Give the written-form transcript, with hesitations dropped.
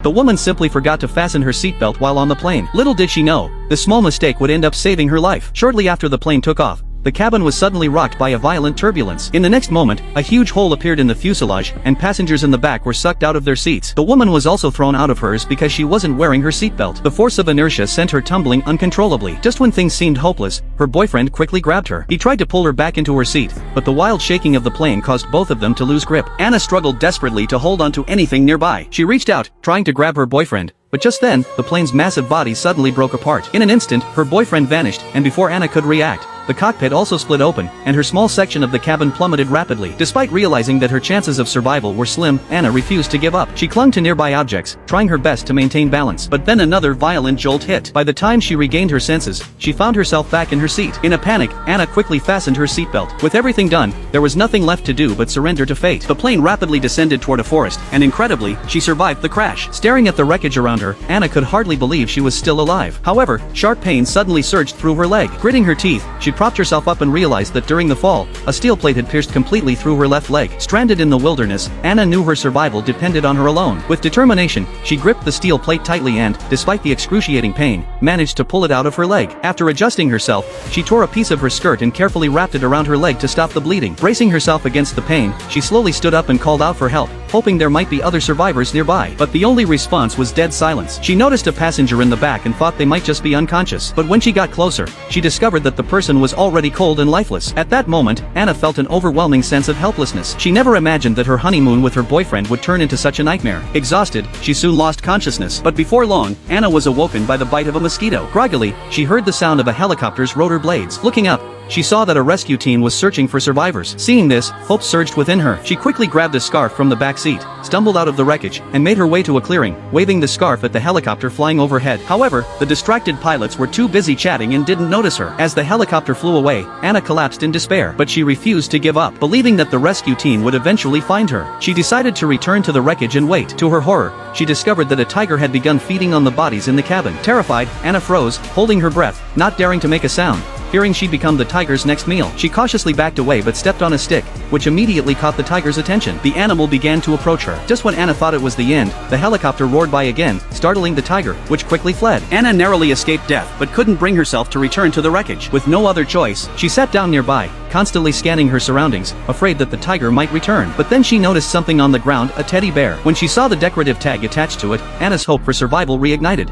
The woman simply forgot to fasten her seatbelt while on the plane. Little did she know, this small mistake would end up saving her life. Shortly after the plane took off, the cabin was suddenly rocked by a violent turbulence. In the next moment, a huge hole appeared in the fuselage, and passengers in the back were sucked out of their seats. The woman was also thrown out of hers because she wasn't wearing her seatbelt. The force of inertia sent her tumbling uncontrollably. Just when things seemed hopeless, her boyfriend quickly grabbed her. He tried to pull her back into her seat, but the wild shaking of the plane caused both of them to lose grip. Anna struggled desperately to hold onto anything nearby. She reached out, trying to grab her boyfriend, but just then, the plane's massive body suddenly broke apart. In an instant, her boyfriend vanished, and before Anna could react, the cockpit also split open, and her small section of the cabin plummeted rapidly. Despite realizing that her chances of survival were slim, Anna refused to give up. She clung to nearby objects, trying her best to maintain balance. But then another violent jolt hit. By the time she regained her senses, she found herself back in her seat. In a panic, Anna quickly fastened her seatbelt. With everything done, there was nothing left to do but surrender to fate. The plane rapidly descended toward a forest, and incredibly, she survived the crash. Staring at the wreckage around her, Anna could hardly believe she was still alive. However, sharp pain suddenly surged through her leg. Gritting her teeth, she propped herself up and realized that during the fall, a steel plate had pierced completely through her left leg. Stranded in the wilderness, Anna knew her survival depended on her alone. With determination, she gripped the steel plate tightly and, despite the excruciating pain, managed to pull it out of her leg. After adjusting herself, she tore a piece of her skirt and carefully wrapped it around her leg to stop the bleeding. Bracing herself against the pain, she slowly stood up and called out for help, hoping there might be other survivors nearby. But the only response was dead silence. She noticed a passenger in the back and thought they might just be unconscious. But when she got closer, she discovered that the person was already cold and lifeless. At that moment, Anna felt an overwhelming sense of helplessness. She never imagined that her honeymoon with her boyfriend would turn into such a nightmare. Exhausted, she soon lost consciousness. But before long, Anna was awoken by the bite of a mosquito. Groggily, she heard the sound of a helicopter's rotor blades. Looking up, she saw that a rescue team was searching for survivors. Seeing this, hope surged within her. She quickly grabbed a scarf from the back seat, stumbled out of the wreckage, and made her way to a clearing, waving the scarf at the helicopter flying overhead. However, the distracted pilots were too busy chatting and didn't notice her. As the helicopter flew away, Anna collapsed in despair, but she refused to give up. Believing that the rescue team would eventually find her, she decided to return to the wreckage and wait. To her horror, she discovered that a tiger had begun feeding on the bodies in the cabin. Terrified, Anna froze, holding her breath, not daring to make a sound. Fearing she'd become the tiger's next meal, she cautiously backed away but stepped on a stick, which immediately caught the tiger's attention. The animal began to approach her. Just when Anna thought it was the end, the helicopter roared by again, startling the tiger, which quickly fled. Anna narrowly escaped death, but couldn't bring herself to return to the wreckage. With no other choice, she sat down nearby, constantly scanning her surroundings, afraid that the tiger might return. But then she noticed something on the ground, a teddy bear. When she saw the decorative tag attached to it, Anna's hope for survival reignited.